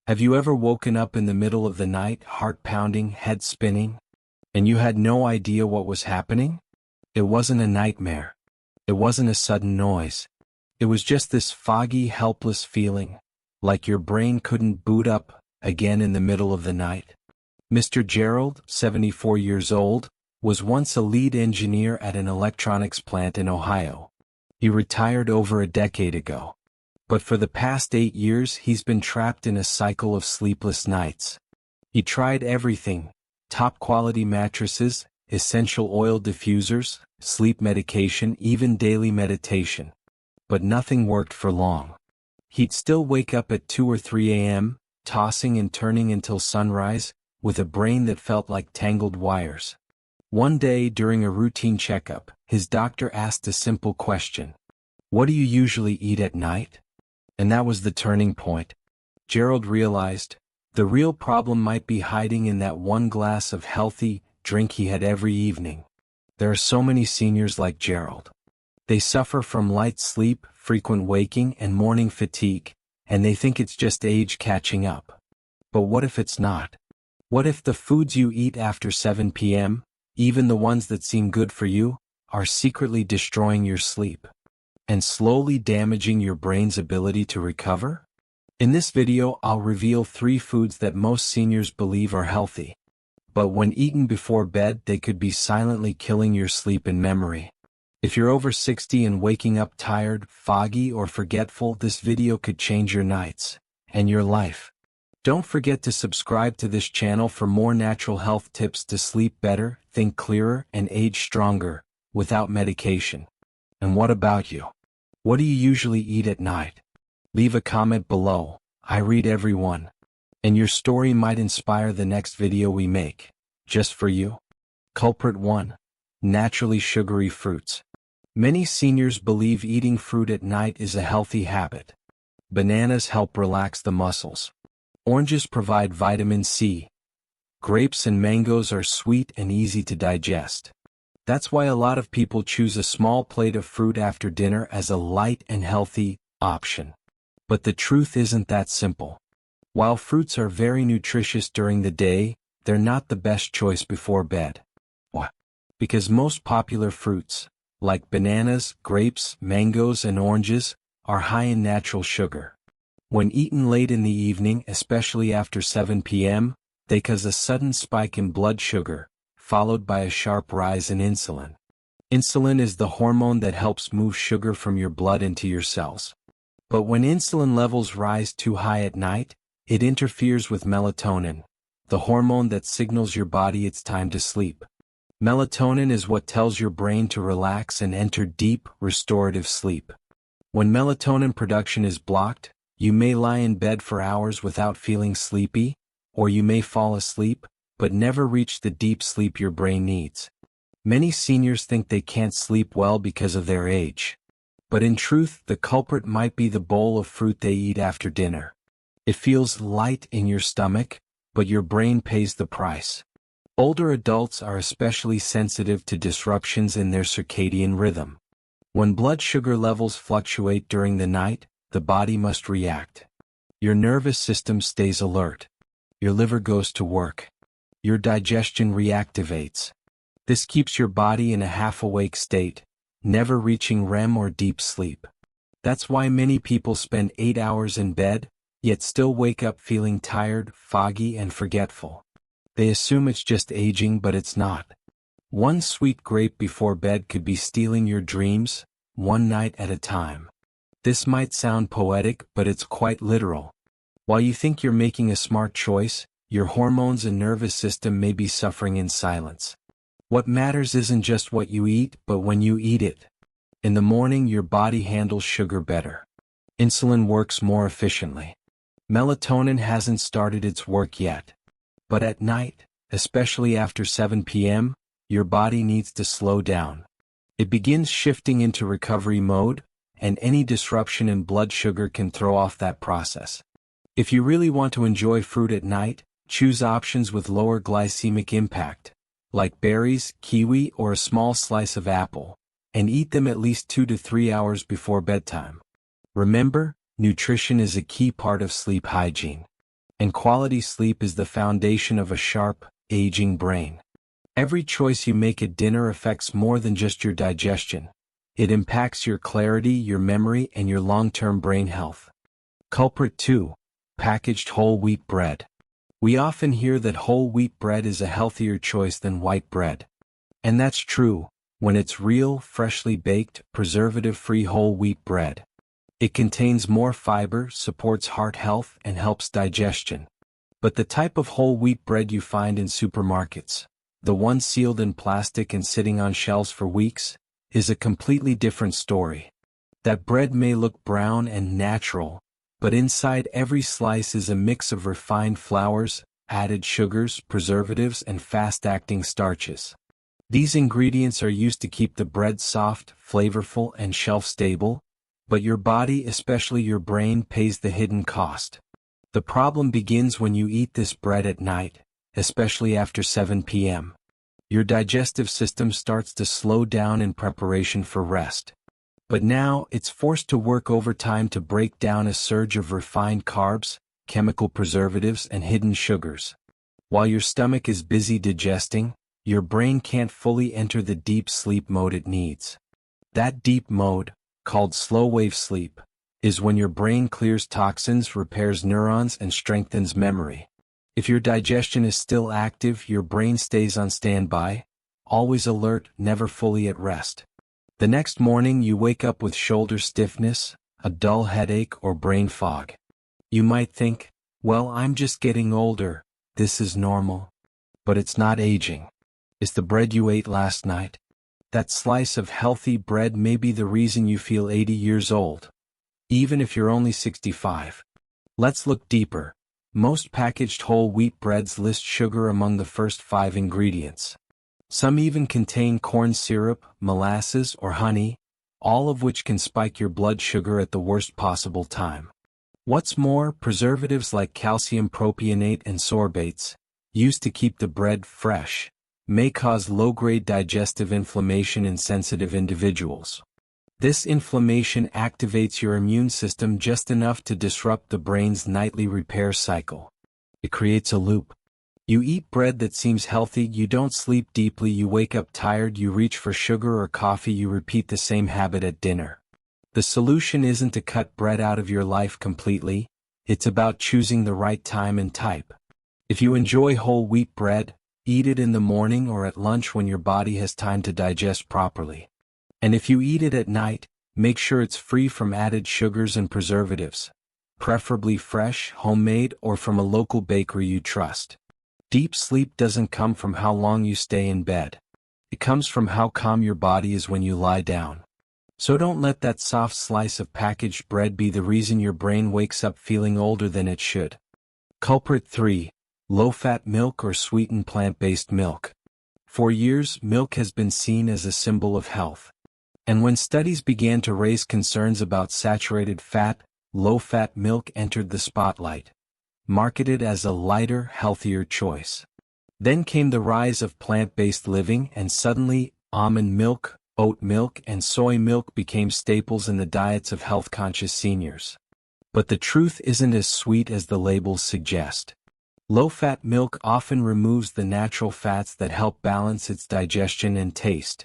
Have you ever woken up in the middle of the night, heart pounding, head spinning, and you had no idea what was happening? It wasn't a nightmare. It wasn't a sudden noise. It was just this foggy, helpless feeling, like your brain couldn't boot up again in the middle of the night. Mr. Gerald, 74 years old, was once a lead engineer at an electronics plant in Ohio. He retired over a decade ago. But for the past 8 years he's been trapped in a cycle of sleepless nights. He tried everything: top-quality mattresses, essential oil diffusers, sleep medication, even daily meditation. But nothing worked for long. He'd still wake up at 2 or 3 a.m., tossing and turning until sunrise, with a brain that felt like tangled wires. One day during a routine checkup, his doctor asked a simple question: "What do you usually eat at night?" And that was the turning point. Gerald realized the real problem might be hiding in that one glass of healthy drink he had every evening. There are so many seniors like Gerald. They suffer from light sleep, frequent waking, and morning fatigue, and they think it's just age catching up. But what if it's not? What if the foods you eat after 7 p.m., even the ones that seem good for you, are secretly destroying your sleep and slowly damaging your brain's ability to recover? In this video, I'll reveal 3 foods that most seniors believe are healthy, but when eaten before bed, they could be silently killing your sleep and memory. If you're over 60 and waking up tired, foggy, or forgetful, this video could change your nights and your life. Don't forget to subscribe to this channel for more natural health tips to sleep better, think clearer, and age stronger without medication. And what about you? What do you usually eat at night? Leave a comment below. I read every one. And your story might inspire the next video we make, just for you. Culprit 1. Naturally sugary fruits. Many seniors believe eating fruit at night is a healthy habit. Bananas help relax the muscles. Oranges provide vitamin C. Grapes and mangoes are sweet and easy to digest. That's why a lot of people choose a small plate of fruit after dinner as a light and healthy option. But the truth isn't that simple. While fruits are very nutritious during the day, they're not the best choice before bed. Why? Because most popular fruits, like bananas, grapes, mangoes, and oranges, are high in natural sugar. When eaten late in the evening, especially after 7 p.m., they cause a sudden spike in blood sugar, followed by a sharp rise in insulin. Insulin is the hormone that helps move sugar from your blood into your cells. But when insulin levels rise too high at night, it interferes with melatonin, the hormone that signals your body it's time to sleep. Melatonin is what tells your brain to relax and enter deep, restorative sleep. When melatonin production is blocked, you may lie in bed for hours without feeling sleepy, or you may fall asleep, but never reach the deep sleep your brain needs. Many seniors think they can't sleep well because of their age. But in truth, the culprit might be the bowl of fruit they eat after dinner. It feels light in your stomach, but your brain pays the price. Older adults are especially sensitive to disruptions in their circadian rhythm. When blood sugar levels fluctuate during the night, the body must react. Your nervous system stays alert. Your liver goes to work. Your digestion reactivates. This keeps your body in a half-awake state, never reaching REM or deep sleep. That's why many people spend 8 hours in bed, yet still wake up feeling tired, foggy, and forgetful. They assume it's just aging, but it's not. One sweet grape before bed could be stealing your dreams, one night at a time. This might sound poetic, but it's quite literal. While you think you're making a smart choice, your hormones and nervous system may be suffering in silence. What matters isn't just what you eat, but when you eat it. In the morning, your body handles sugar better. Insulin works more efficiently. Melatonin hasn't started its work yet. But at night, especially after 7 p.m., your body needs to slow down. It begins shifting into recovery mode, and any disruption in blood sugar can throw off that process. If you really want to enjoy fruit at night, choose options with lower glycemic impact, like berries, kiwi, or a small slice of apple, and eat them at least 2 to 3 hours before bedtime. Remember, nutrition is a key part of sleep hygiene. And quality sleep is the foundation of a sharp, aging brain. Every choice you make at dinner affects more than just your digestion. It impacts your clarity, your memory, and your long-term brain health. Culprit 2. Packaged whole wheat bread. We often hear that whole wheat bread is a healthier choice than white bread. And that's true, when it's real, freshly baked, preservative-free whole wheat bread. It contains more fiber, supports heart health, and helps digestion. But the type of whole wheat bread you find in supermarkets, the one sealed in plastic and sitting on shelves for weeks, is a completely different story. That bread may look brown and natural, but inside every slice is a mix of refined flours, added sugars, preservatives, and fast-acting starches. These ingredients are used to keep the bread soft, flavorful, and shelf-stable, but your body, especially your brain, pays the hidden cost. The problem begins when you eat this bread at night, especially after 7 p.m. Your digestive system starts to slow down in preparation for rest. But now, it's forced to work overtime to break down a surge of refined carbs, chemical preservatives, and hidden sugars. While your stomach is busy digesting, your brain can't fully enter the deep sleep mode it needs. That deep mode, called slow-wave sleep, is when your brain clears toxins, repairs neurons, and strengthens memory. If your digestion is still active, your brain stays on standby, always alert, never fully at rest. The next morning you wake up with shoulder stiffness, a dull headache, or brain fog. You might think, well, I'm just getting older, this is normal. But it's not aging. It's the bread you ate last night. That slice of healthy bread may be the reason you feel 80 years old, even if you're only 65. Let's look deeper. Most packaged whole wheat breads list sugar among the first 5 ingredients. Some even contain corn syrup, molasses, or honey, all of which can spike your blood sugar at the worst possible time. What's more, preservatives like calcium propionate and sorbates, used to keep the bread fresh, may cause low-grade digestive inflammation in sensitive individuals. This inflammation activates your immune system just enough to disrupt the brain's nightly repair cycle. It creates a loop. You eat bread that seems healthy, you don't sleep deeply, you wake up tired, you reach for sugar or coffee, you repeat the same habit at dinner. The solution isn't to cut bread out of your life completely, it's about choosing the right time and type. If you enjoy whole wheat bread, eat it in the morning or at lunch when your body has time to digest properly. And if you eat it at night, make sure it's free from added sugars and preservatives, preferably fresh, homemade, or from a local bakery you trust. Deep sleep doesn't come from how long you stay in bed. It comes from how calm your body is when you lie down. So don't let that soft slice of packaged bread be the reason your brain wakes up feeling older than it should. Culprit 3. Low-fat milk or sweetened plant-based milk. For years, milk has been seen as a symbol of health. And when studies began to raise concerns about saturated fat, low-fat milk entered the spotlight, marketed as a lighter, healthier choice. Then came the rise of plant-based living, and suddenly, almond milk, oat milk, and soy milk became staples in the diets of health-conscious seniors. But the truth isn't as sweet as the labels suggest. Low-fat milk often removes the natural fats that help balance its digestion and taste.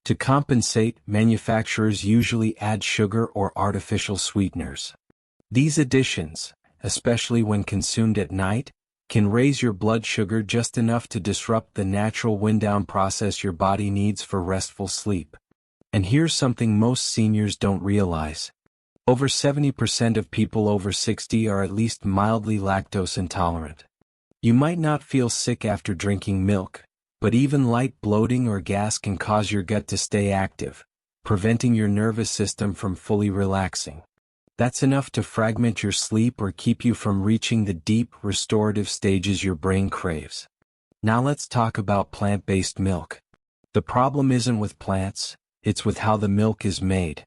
To compensate, manufacturers usually add sugar or artificial sweeteners. These additions, especially when consumed at night, can raise your blood sugar just enough to disrupt the natural wind-down process your body needs for restful sleep. And here's something most seniors don't realize. Over 70% of people over 60 are at least mildly lactose intolerant. You might not feel sick after drinking milk, but even light bloating or gas can cause your gut to stay active, preventing your nervous system from fully relaxing. That's enough to fragment your sleep or keep you from reaching the deep, restorative stages your brain craves. Now let's talk about plant-based milk. The problem isn't with plants, it's with how the milk is made.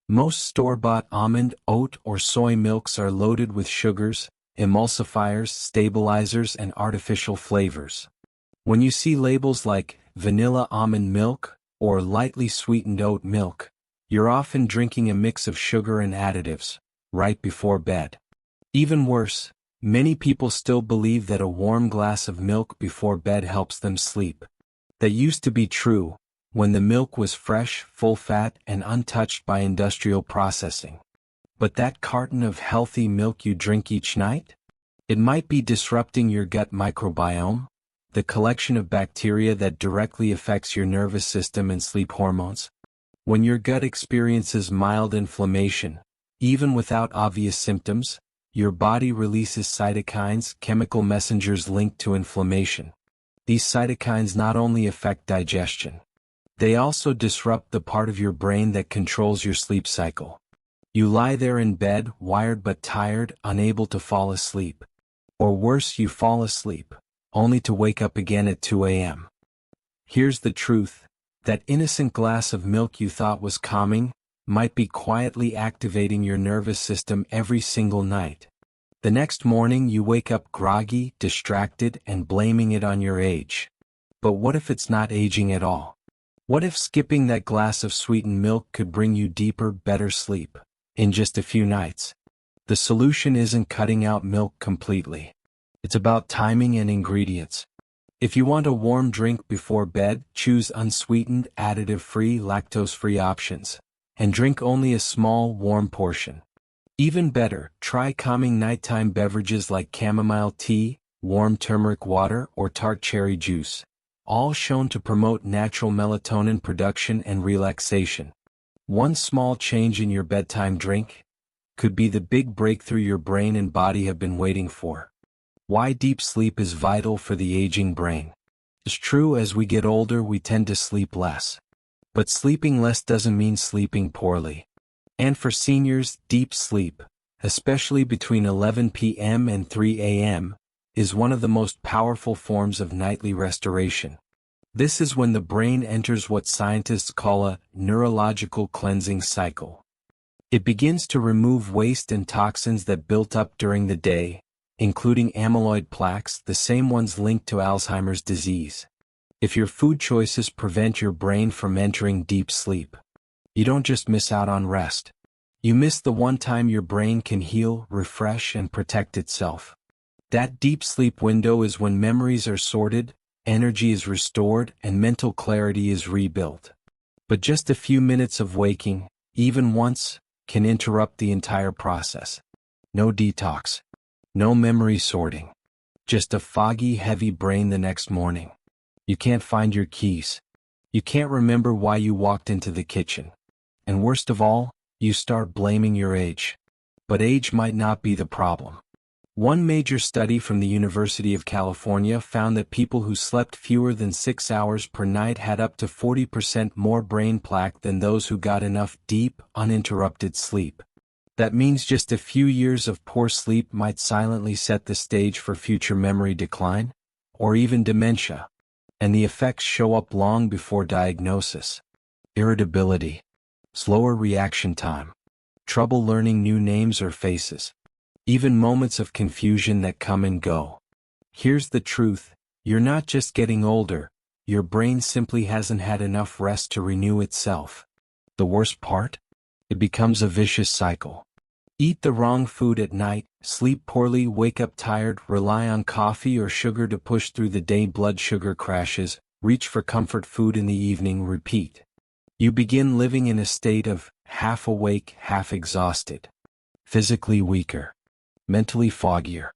Most store-bought almond, oat, or soy milks are loaded with sugars, emulsifiers, stabilizers, and artificial flavors. When you see labels like vanilla almond milk or lightly sweetened oat milk, you're often drinking a mix of sugar and additives, right before bed. Even worse, Many people still believe that a warm glass of milk before bed helps them sleep. That used to be true, when the milk was fresh, full fat, and untouched by industrial processing. But that carton of healthy milk you drink each night? It might be disrupting your gut microbiome, the collection of bacteria that directly affects your nervous system and sleep hormones. When your gut experiences mild inflammation, even without obvious symptoms, your body releases cytokines, chemical messengers linked to inflammation. These cytokines not only affect digestion, they also disrupt the part of your brain that controls your sleep cycle. You lie there in bed, wired but tired, unable to fall asleep. Or worse, you fall asleep, only to wake up again at 2 a.m. Here's the truth: that innocent glass of milk you thought was calming might be quietly activating your nervous system every single night. The next morning you wake up groggy, distracted, and blaming it on your age. But what if it's not aging at all? What if skipping that glass of sweetened milk could bring you deeper, better sleep in just a few nights? The solution isn't cutting out milk completely. It's about timing and ingredients. If you want a warm drink before bed, choose unsweetened, additive-free, lactose-free options, and drink only a small, warm portion. Even better, try calming nighttime beverages like chamomile tea, warm turmeric water, or tart cherry juice, all shown to promote natural melatonin production and relaxation. One small change in your bedtime drink could be the big breakthrough your brain and body have been waiting for. Why deep sleep is vital for the aging brain. It's true, as we get older we tend to sleep less. But sleeping less doesn't mean sleeping poorly. And for seniors, deep sleep, especially between 11 p.m. and 3 a.m., is one of the most powerful forms of nightly restoration. This is when the brain enters what scientists call a neurological cleansing cycle. It begins to remove waste and toxins that built up during the day, including amyloid plaques, the same ones linked to Alzheimer's disease. If your food choices prevent your brain from entering deep sleep, you don't just miss out on rest. You miss the one time your brain can heal, refresh, and protect itself. That deep sleep window is when memories are sorted, energy is restored, and mental clarity is rebuilt. But just a few minutes of waking, even once, can interrupt the entire process. No detox. No memory sorting. Just a foggy, heavy brain the next morning. You can't find your keys. You can't remember why you walked into the kitchen. And worst of all, you start blaming your age. But age might not be the problem. One major study from the University of California found that people who slept fewer than 6 hours per night had up to 40% more brain plaque than those who got enough deep, uninterrupted sleep. That means just a few years of poor sleep might silently set the stage for future memory decline, or even dementia. And the effects show up long before diagnosis. Irritability, slower reaction time, trouble learning new names or faces, even moments of confusion that come and go. Here's the truth: you're not just getting older, your brain simply hasn't had enough rest to renew itself. The worst part? It becomes a vicious cycle. Eat the wrong food at night, sleep poorly, wake up tired, rely on coffee or sugar to push through the day, blood sugar crashes, reach for comfort food in the evening, repeat. You begin living in a state of half awake, half exhausted. Physically weaker. Mentally foggier.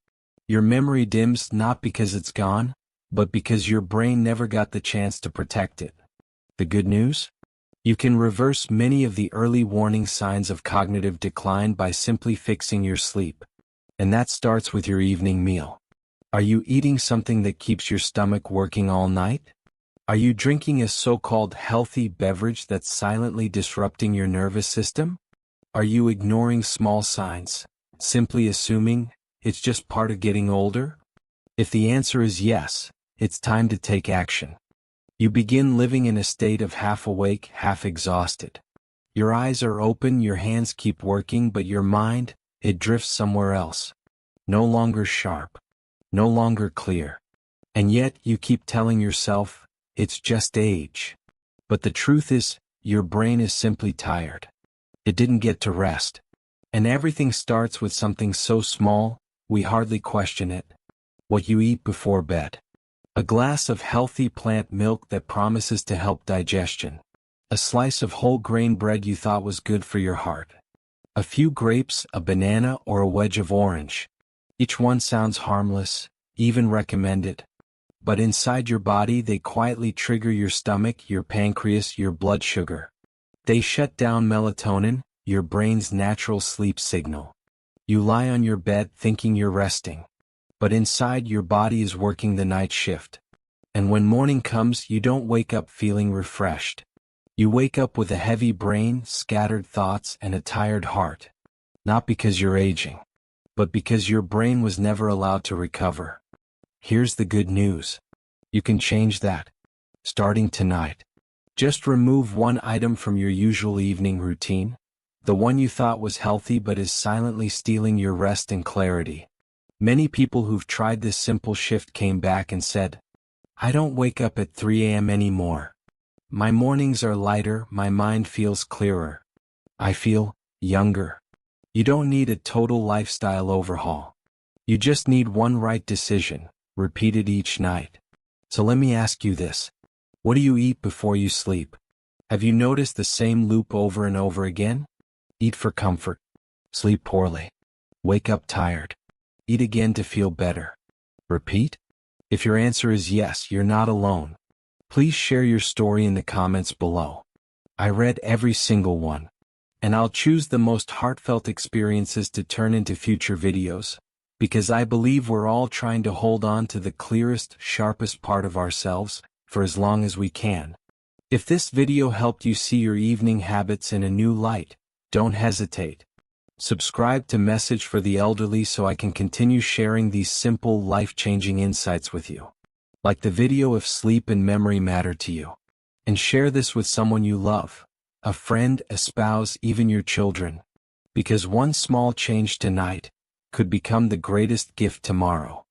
Your memory dims not because it's gone, but because your brain never got the chance to protect it. The good news? You can reverse many of the early warning signs of cognitive decline by simply fixing your sleep. And that starts with your evening meal. Are you eating something that keeps your stomach working all night? Are you drinking a so-called healthy beverage that's silently disrupting your nervous system? Are you ignoring small signs, simply assuming it's just part of getting older? If the answer is yes, it's time to take action. You begin living in a state of half awake, half exhausted. Your eyes are open, your hands keep working, but your mind, it drifts somewhere else. No longer sharp. No longer clear. And yet you keep telling yourself, it's just age. But the truth is, your brain is simply tired. It didn't get to rest. And everything starts with something so small, we hardly question it. What you eat before bed. A glass of healthy plant milk that promises to help digestion. A slice of whole grain bread you thought was good for your heart. A few grapes, a banana, or a wedge of orange. Each one sounds harmless, even recommended. But inside your body they quietly trigger your stomach, your pancreas, your blood sugar. They shut down melatonin, your brain's natural sleep signal. You lie on your bed thinking you're resting. But inside your body is working the night shift. And when morning comes, you don't wake up feeling refreshed. You wake up with a heavy brain, scattered thoughts, and a tired heart. Not because you're aging, but because your brain was never allowed to recover. Here's the good news. You can change that. Starting tonight. Just remove one item from your usual evening routine. The one you thought was healthy but is silently stealing your rest and clarity. Many people who've tried this simple shift came back and said, "I don't wake up at 3 a.m. anymore. My mornings are lighter, my mind feels clearer. I feel younger." You don't need a total lifestyle overhaul. You just need one right decision, repeated each night. So let me ask you this. What do you eat before you sleep? Have you noticed the same loop over and over again? Eat for comfort. Sleep poorly. Wake up tired. Eat again to feel better. Repeat? If your answer is yes, you're not alone. Please share your story in the comments below. I read every single one. And I'll choose the most heartfelt experiences to turn into future videos, because I believe we're all trying to hold on to the clearest, sharpest part of ourselves, for as long as we can. If this video helped you see your evening habits in a new light, don't hesitate. Subscribe to Message for the Elderly so I can continue sharing these simple, life-changing insights with you. Like the video if sleep and memory matter to you. And share this with someone you love, a friend, a spouse, even your children. Because one small change tonight could become the greatest gift tomorrow.